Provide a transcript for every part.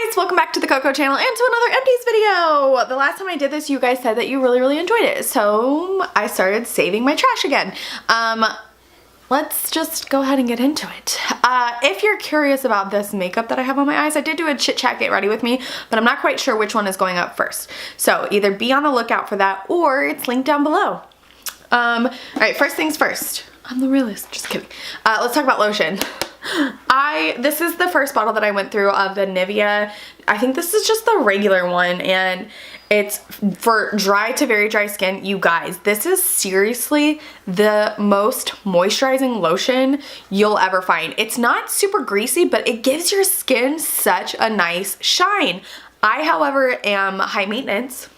guys, welcome back to the Cocco channel and to another empties video. The last time I did this, you guys said that you really enjoyed it, so I started saving my trash again. Let's just go ahead and get into it. If you're curious about this makeup that I have on my eyes, I did do a chit chat get ready with me, but I'm not quite sure which one is going up first. So either be on the lookout for that or it's linked down below. Alright, first things first. I'm the realist, just kidding. Let's talk about lotion. This is the first bottle that I went through of the Nivea. I think this is just the regular one, and it's for dry to very dry skin. You guys, this is seriously the most moisturizing lotion you'll ever find. It's not super greasy, but it gives your skin such a nice shine. I, however, am high maintenance,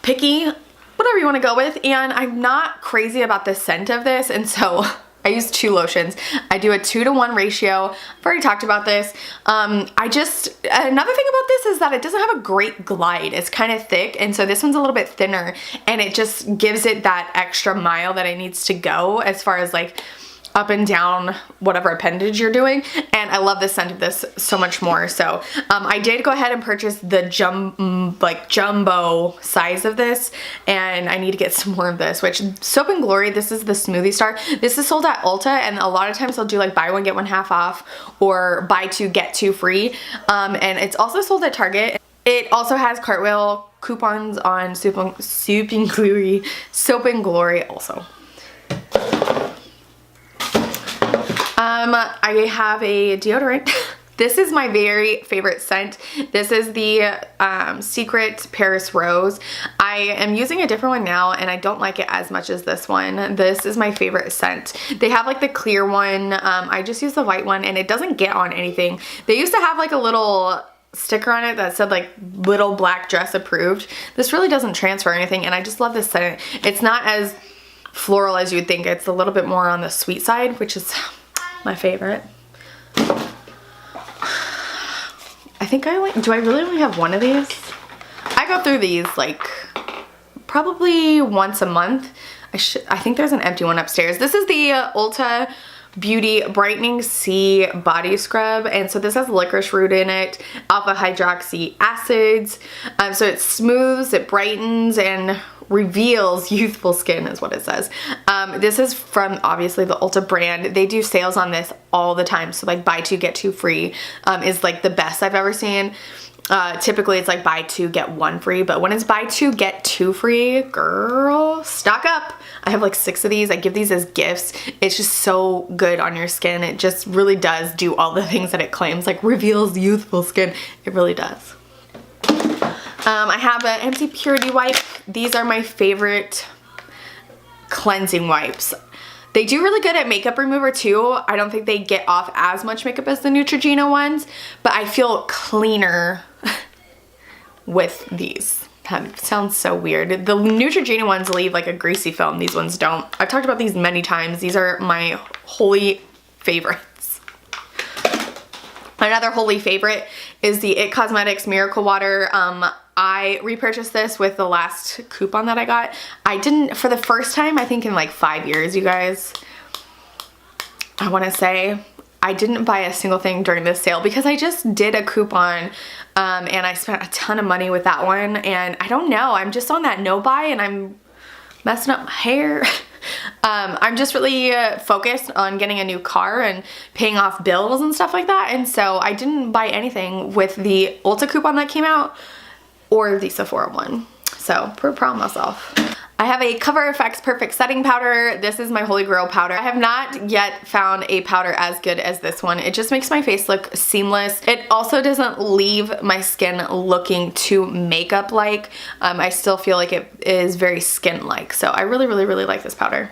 picky, whatever you want to go with, and I'm not crazy about the scent of this, and so I use two lotions. I do a 2-to-1 ratio. I've already talked about this. Another thing about this is that it doesn't have a great glide. It's kind of thick, and so this one's a little bit thinner, and it just gives it that extra mile that it needs to go as far as like up and down whatever appendage you're doing, and I love the scent of this so much more. So I did go ahead and purchase the jumbo size of this, and I need to get some more of this, which Soap and Glory, this is the Smoothie Star. This is sold at Ulta, and a lot of times they'll do like buy one get one half off or buy two get two free, and it's also sold at Target. It also has Cartwheel coupons on Soap and Glory also. I have a deodorant. This is my very favorite scent. This is the Secret Paris Rose. I am using a different one now, and I don't like it as much as this one. This is my favorite scent. They have like the clear one. I just use the white one, and it doesn't get on anything. They used to have like a little sticker on it that said like little black dress approved. This really doesn't transfer anything, and I just love this scent. It's not as floral as you'd think. It's a little bit more on the sweet side, which is my favorite. I think do I really only have one of these? I go through these like probably once a month. I think there's an empty one upstairs. This is the Ulta Beauty Brightening C Body Scrub, and so this has licorice root in it, alpha hydroxy acids, so it smooths, it brightens, and reveals youthful skin is what it says. This is from obviously the Ulta brand. They do sales on this all the time, so like buy two get two free is like the best I've ever seen. Typically it's like buy two get one free, but when it's buy two get two free, girl, stock up. I have like 6 of these. I give these as gifts. It's just so good on your skin. It just really does do all the things that it claims, like reveals youthful skin. It really does. I have an empty purity wipe. These are my favorite cleansing wipes. They do really good at makeup remover too. I don't think they get off as much makeup as the Neutrogena ones, but I feel cleaner with these. That sounds so weird. The Neutrogena ones leave like a greasy film. These ones don't. I've talked about these many times. These are my holy favorites. Another holy favorite is the It Cosmetics Miracle Water. I repurchased this with the last coupon that I got. I didn't, for the first time, I think in like 5 years, you guys, I want to say, I didn't buy a single thing during this sale because I just did a coupon, and I spent a ton of money with that one, and I don't know, I'm just on that no buy, and I'm messing up my hair. I'm just really focused on getting a new car and paying off bills and stuff like that, and so I didn't buy anything with the Ulta coupon that came out or the Sephora one. So, pretty proud of myself. I have a Cover FX Perfect Setting Powder. This is my holy grail powder. I have not yet found a powder as good as this one. It just makes my face look seamless. It also doesn't leave my skin looking too makeup-like. I still feel like it is very skin-like. So I really like this powder.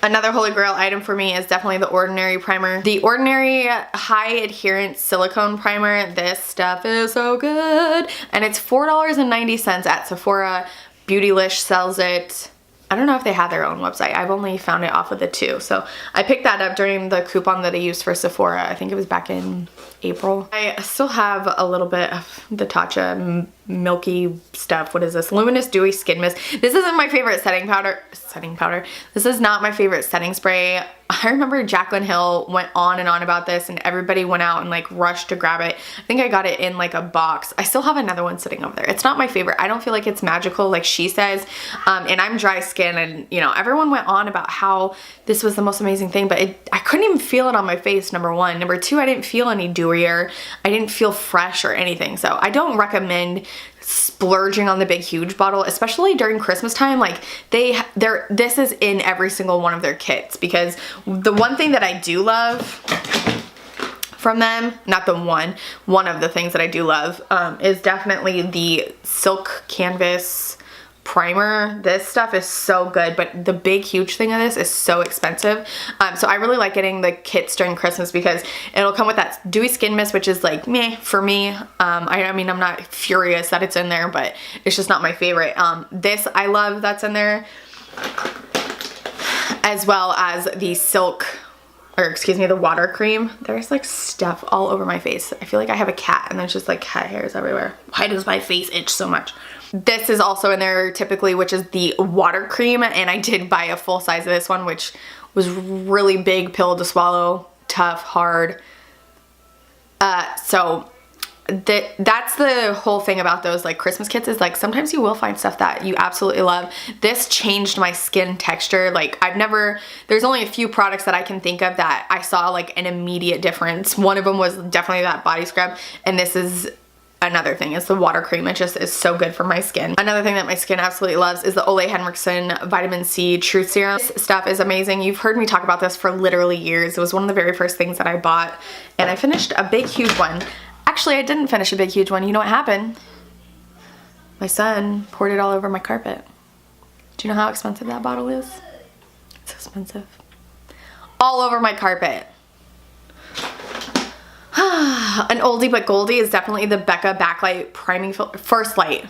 Another holy grail item for me is definitely the Ordinary primer. The Ordinary High Adherence Silicone Primer. This stuff is so good. And it's $4.90 at Sephora. Beautylish sells it. I don't know if they have their own website. I've only found it off of the 2. So I picked that up during the coupon that I used for Sephora. I think it was back in April. I still have a little bit of the Tatcha milky stuff. What is this? Luminous Dewy Skin Mist. This isn't my favorite setting powder. This is not my favorite setting spray. I remember Jaclyn Hill went on and on about this and everybody went out and like rushed to grab it. I think I got it in like a box. I still have another one sitting over there. It's not my favorite. I don't feel like it's magical like she says. And I'm dry skin, and you know, everyone went on about how this was the most amazing thing, but I couldn't even feel it on my face, number one. Number two, I didn't feel any dewier. I didn't feel fresh or anything. So I don't recommend splurging on the big huge bottle, especially during Christmas time. Like this is in every single one of their kits, because the one thing that I do love from them, not the one of the things that I do love is definitely the Silk Canvas primer. This stuff is so good, but the big huge thing of this is so expensive. So I really like getting the kits during Christmas because it'll come with that dewy skin mist, which is like meh for me. I mean, I'm not furious that it's in there, but it's just not my favorite. This I love that's in there, as well as the the water cream. There's like stuff all over my face. I feel like I have a cat and there's just like cat hairs everywhere. Why does my face itch so much? This is also in there typically, which is the water cream, and I did buy a full size of this one, which was really big pill to swallow, tough, hard. So that's the whole thing about those like Christmas kits, is like sometimes you will find stuff that you absolutely love. This changed my skin texture. Like there's only a few products that I can think of that I saw like an immediate difference. One of them was definitely that body scrub, and this is another thing, is the water cream. It just is so good for my skin. Another thing that my skin absolutely loves is the Ole Henriksen Vitamin C Truth Serum. This stuff is amazing. You've heard me talk about this for literally years. It was one of the very first things that I bought, and I finished a big huge one. Actually, I didn't finish a big huge one. You know what happened? My son poured it all over my carpet. Do you know how expensive that bottle is? It's expensive. All over my carpet. An oldie but goldie is definitely the Becca Backlight Priming First Light.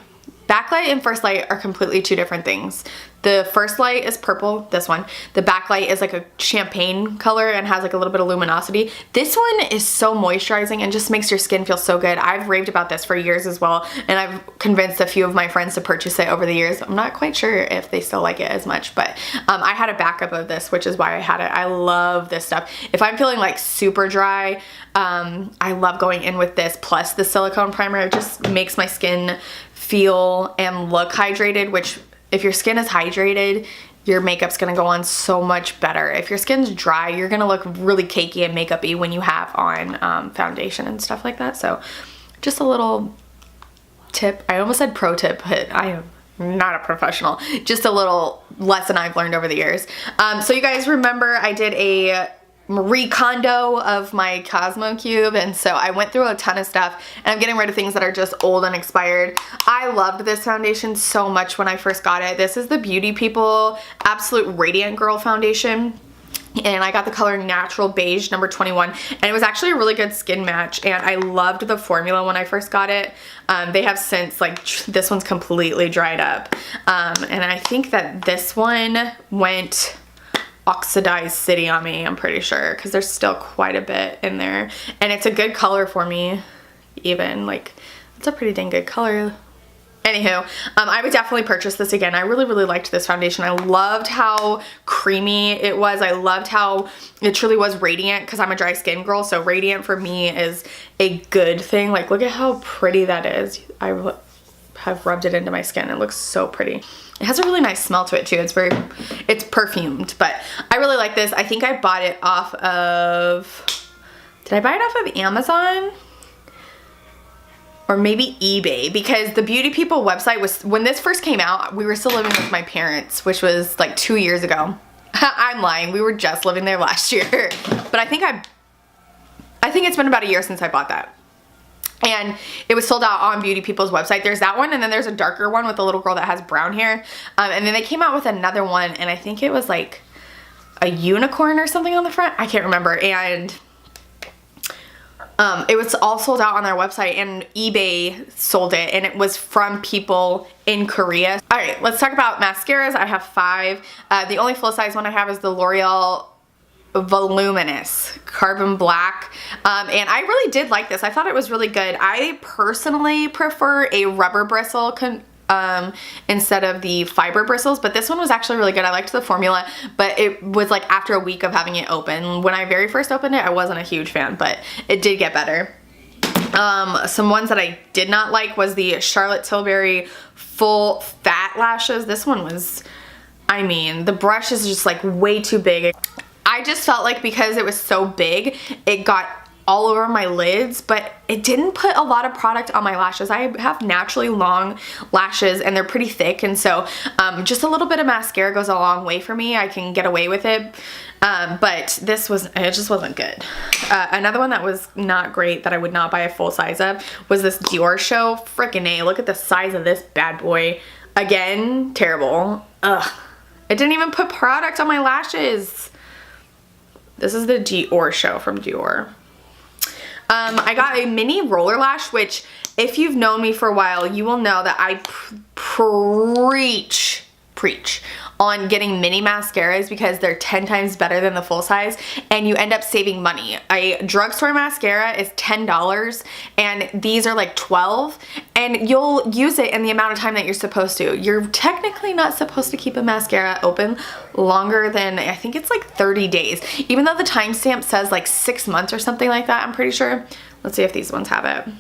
Backlight and First Light are completely two different things. The First Light is purple, this one. The Backlight is like a champagne color and has like a little bit of luminosity. This one is so moisturizing and just makes your skin feel so good. I've raved about this for years as well, and I've convinced a few of my friends to purchase it over the years. I'm not quite sure if they still like it as much, but I had a backup of this, which is why I had it. I love this stuff. If I'm feeling like super dry, I love going in with this plus the silicone primer. It just makes my skin feel and look hydrated, which if your skin is hydrated, your makeup's gonna go on so much better. If your skin's dry, you're gonna look really cakey and makeup-y when you have on foundation and stuff like that. So just a little tip. I almost said pro tip, but I am not a professional. Just a little lesson I've learned over the years. So you guys remember I did a recondo of my Cosmo Cube, and so I went through a ton of stuff, and I'm getting rid of things that are just old and expired. I loved this foundation so much when I first got it. This is the Beauty People Absolute Radiant Girl Foundation, and I got the color Natural Beige number 21, and it was actually a really good skin match, and I loved the formula when I first got it. They have since, like, this one's completely dried up, and I think that this one went Oxidized City on me, I'm pretty sure, because there's still quite a bit in there, and it's a good color for me. Even like, it's a pretty dang good color. Anywho, I would definitely purchase this again. I really liked this foundation. I loved how creamy it was. I loved how it truly was radiant, because I'm a dry skin girl, so radiant for me is a good thing. Like, look at how pretty that is. I have rubbed it into my skin. It looks so pretty. It has a really nice smell to it too. It's perfumed, but I really like this. I think I bought it off of, did I buy it off of Amazon? Or maybe eBay, because the Beauty People website was, when this first came out, we were still living with my parents, which was like 2 years ago. I'm lying, we were just living there last year. But I think it's been about a year since I bought that. And it was sold out on Beauty People's website. There's that one, and then there's a darker one with a little girl that has brown hair. And then they came out with another one, and I think it was like a unicorn or something on the front. I can't remember. And it was all sold out on their website, and eBay sold it, and it was from people in Korea. All right, let's talk about mascaras. I have 5. The only full size one I have is the L'Oreal Voluminous Carbon Black. And I really did like this. I thought it was really good. I personally prefer a rubber bristle instead of the fiber bristles, but this one was actually really good. I liked the formula, but it was like after a week of having it open. When I very first opened it, I wasn't a huge fan, but it did get better. Some ones that I did not like was the Charlotte Tilbury Full Fat Lashes. This one was, I mean, the brush is just like way too big. I just felt like because it was so big, it got all over my lids, but it didn't put a lot of product on my lashes. I have naturally long lashes and they're pretty thick, and so just a little bit of mascara goes a long way for me. I can get away with it, but it just wasn't good. Another one that was not great that I would not buy a full size of was this Dior Show. Frickin' A, look at the size of this bad boy. Again, terrible. Ugh. It didn't even put product on my lashes. This is the Dior Show from Dior. I got a mini roller lash, which if you've known me for a while, you will know that I preach on getting mini mascaras because they're 10 times better than the full size, and you end up saving money. A drugstore mascara is $10 and these are like $12, and you'll use it in the amount of time that you're supposed to. You're technically not supposed to keep a mascara open longer than, I think it's like 30 days, even though the timestamp says like 6 months or something like that, I'm pretty sure. Let's see if these ones have it.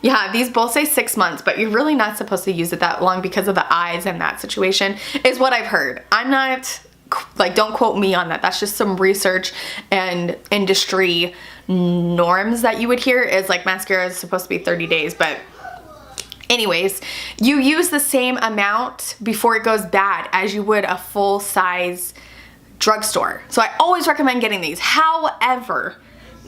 Yeah, these both say 6 months, but you're really not supposed to use it that long because of the eyes and that situation, is what I've heard. I'm not, like, don't quote me on that. That's just some research and industry norms that you would hear, is like mascara is supposed to be 30 days, but anyways, you use the same amount before it goes bad as you would a full size drugstore. So I always recommend getting these. However,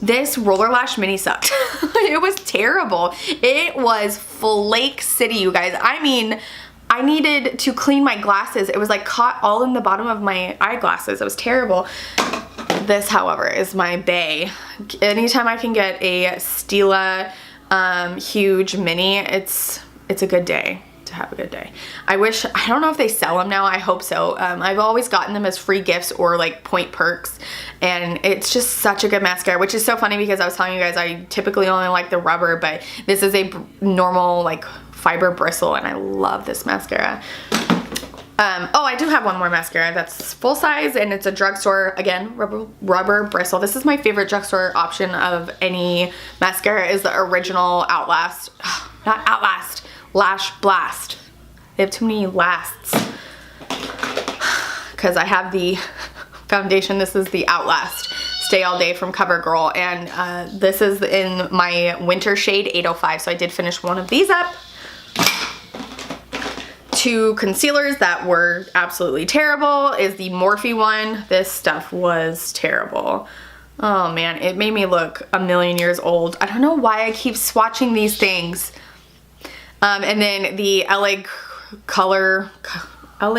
this roller lash mini sucked. It was terrible. It was flake city, you guys. I mean, I needed to clean my glasses. It was like caught all in the bottom of my eyeglasses. It was terrible. This, however, is my bae. Anytime I can get a Stila huge mini, it's a good day to have a good day. I don't know if they sell them now. I hope so. I've always gotten them as free gifts or like point perks, and it's just such a good mascara, which is so funny because I was telling you guys I typically only like the rubber, but this is a normal like fiber bristle, and I love this mascara. Oh, I do have one more mascara that's full size, and it's a drugstore, again, rubber bristle. This is my favorite drugstore option of any mascara, is the original Outlast, not Outlast, Lash Blast. They have too many lasts because I have the foundation. This is the Outlast Stay All Day from CoverGirl, and this is in my winter shade 805, so I did finish one of these up. Two concealers that were absolutely terrible is the Morphe one. This stuff was terrible. Oh man, it made me look a million years old. I don't know why I keep swatching these things. And then the LA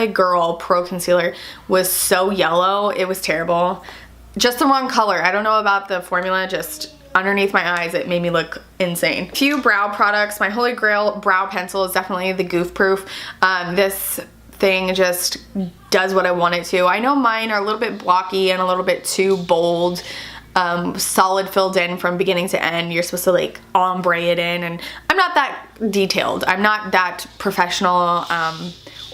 Girl Pro Concealer was so yellow. It was terrible. Just the wrong color. I don't know about the formula, just underneath my eyes it made me look insane. Few brow products. My Holy Grail brow pencil is definitely the Goof Proof. This thing just does what I want it to. I know mine are a little bit blocky and a little bit too bold. Solid filled in from beginning to end. You're supposed to like ombre it in, and I'm not that detailed. I'm not that professional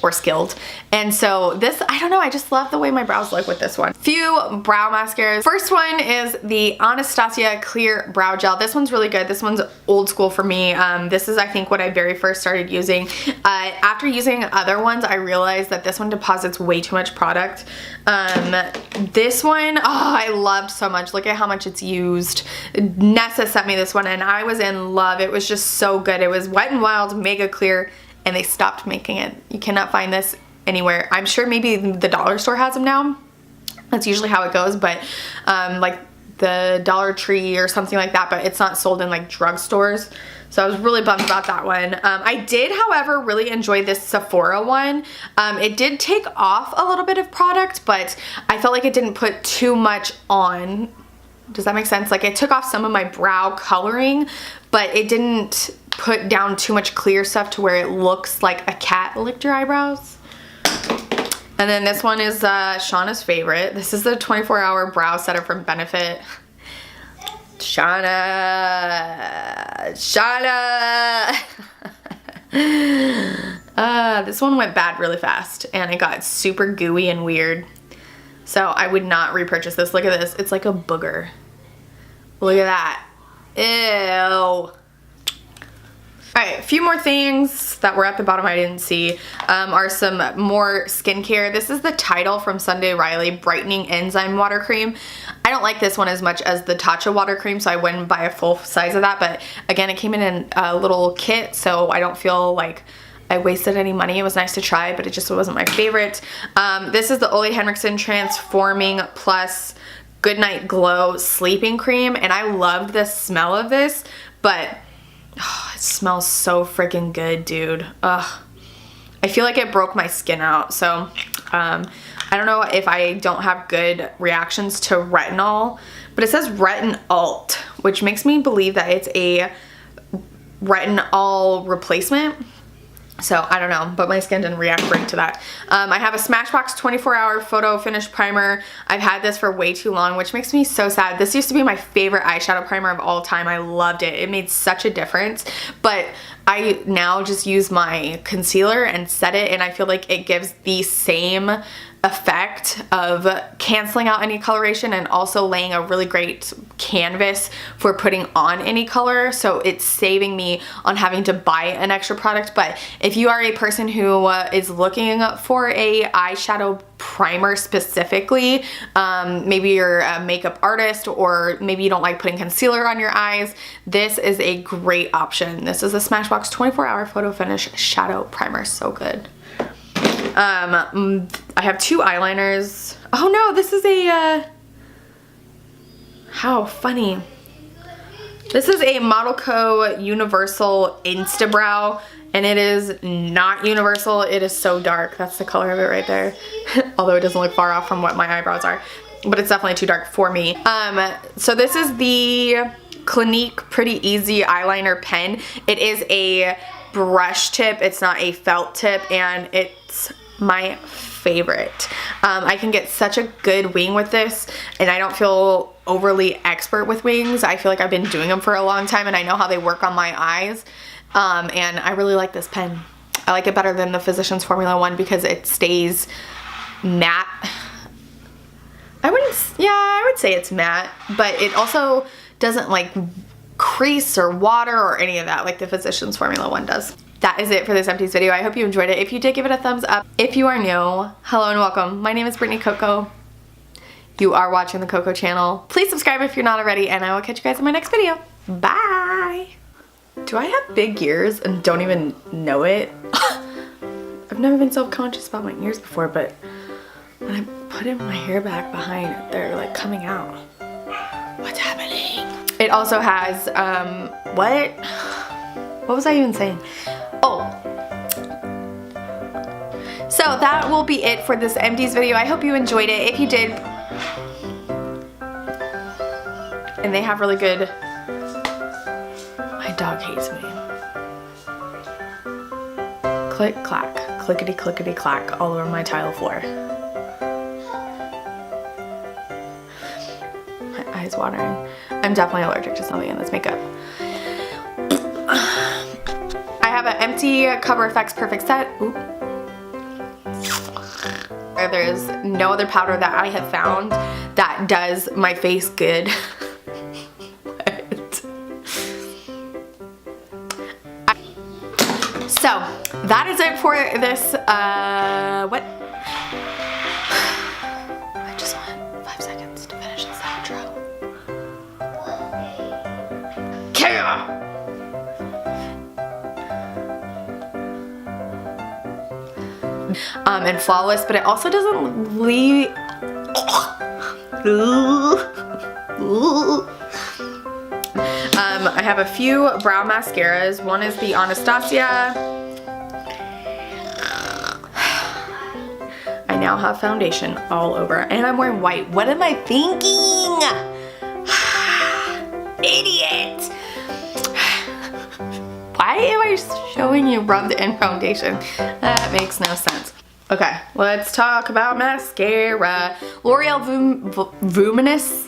or skilled. And so this, I don't know, I just love the way my brows look with this one. Few brow mascaras. First one is the Anastasia Clear Brow Gel. This one's really good. This one's old school for me. This is, I think, what I very first started using. After using other ones, I realized that this one deposits way too much product. This one, oh, I loved so much. Look at how much it's used. Nessa sent me this one and I was in love. It was just so good. It was Wet n Wild Mega Clear, and they stopped making it. You cannot find this anywhere. I'm sure maybe the dollar store has them now. That's usually how it goes, but like the Dollar Tree or something like that, but it's not sold in like drugstores. So I was really bummed about that one. I did, however, really enjoy this Sephora one. It did take off a little bit of product, but I felt like it didn't put too much on. Does that make sense? Like, it took off some of my brow coloring, but it didn't put down too much clear stuff to where it looks like a cat licked your eyebrows. And then this one is Shauna's favorite. This is the 24-hour brow setter from Benefit. Shauna. This one went bad really fast and it got super gooey and weird. So I would not repurchase this. Look at this. It's like a booger. Look at that. Ew. Alright, a few more things that were at the bottom I didn't see are some more skincare. This is the Tidal from Sunday Riley Brightening Enzyme Water Cream. I don't like this one as much as the Tatcha Water Cream, so I wouldn't buy a full size of that. But again, it came in a little kit, so I don't feel like I wasted any money. It was nice to try, but it just wasn't my favorite. This is the Ole Henriksen Transforming Plus Goodnight Glow Sleeping Cream, and I loved the smell of this, but oh, it smells so freaking good, dude. Ugh. I feel like it broke my skin out, so I don't know if I don't have good reactions to retinol, but it says retinalt, which makes me believe that it's a retinol replacement. So I don't know, but my skin didn't react great to that. I have a Smashbox 24-hour photo finish primer. I've had this for way too long, which makes me so sad. This used to be my favorite eyeshadow primer of all time. I loved it. It made such a difference, but I now just use my concealer and set it, and I feel like it gives the same effect of canceling out any coloration and also laying a really great canvas for putting on any color. So it's saving me on having to buy an extra product. But if you are a person who is looking for a eyeshadow primer specifically, maybe you're a makeup artist or maybe you don't like putting concealer on your eyes, this is a great option. This is a Smashbox 24-hour photo finish shadow primer. So good. I have two eyeliners. Oh no, this is a, how funny. This is a Model Co. Universal Instabrow, and it is not universal. It is so dark. That's the color of it right there. Although it doesn't look far off from what my eyebrows are, but it's definitely too dark for me. So this is the Clinique Pretty Easy eyeliner pen. It is a brush tip. It's not a felt tip, and it's my favorite. I can get such a good wing with this, and I don't feel overly expert with wings. I feel like I've been doing them for a long time and I know how they work on my eyes, and I really like this pen. I like it better than the Physicians Formula 1 because it stays matte. I would say it's matte, but it also doesn't like crease or water or any of that like the Physicians Formula 1 does. That is it for this Empties video. I hope you enjoyed it. If you did, give it a thumbs up. If you are new, hello and welcome. My name is Brittany Cocco. You are watching the Cocco channel. Please subscribe if you're not already, and I will catch you guys in my next video. Bye! Do I have big ears and don't even know it? I've never been self-conscious about my ears before, but when I put in my hair back behind, they're like coming out. What's happening? It also has, what was I even saying? Oh, so that will be it for this Empties video. I hope you enjoyed it. If you did, and they have really good, my dog hates me. Click, clack, clickety, clickety, clack all over my tile floor. My eye's watering. I'm definitely allergic to something in this makeup. I have an empty Cover FX Perfect Set. Ooh. There's no other powder that I have found that does my face good. So that is it for this, what? I just want 5 seconds to finish this outro. Camera! And flawless, but it also doesn't leave. I have a few brow mascaras. One is the Anastasia. I now have foundation all over, and I'm wearing white. What am I thinking? Idiot! Why am I showing you rubbed in foundation? That makes no sense. Okay, let's talk about mascara. L'Oreal Voluminous.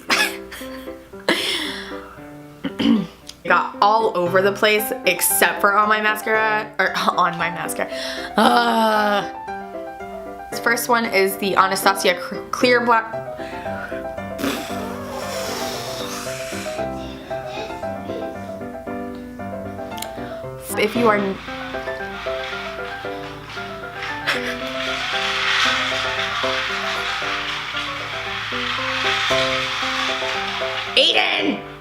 Got all over the place except for on my mascara, or on my mascara. This first one is the Anastasia Clear Black. If you are Aiden!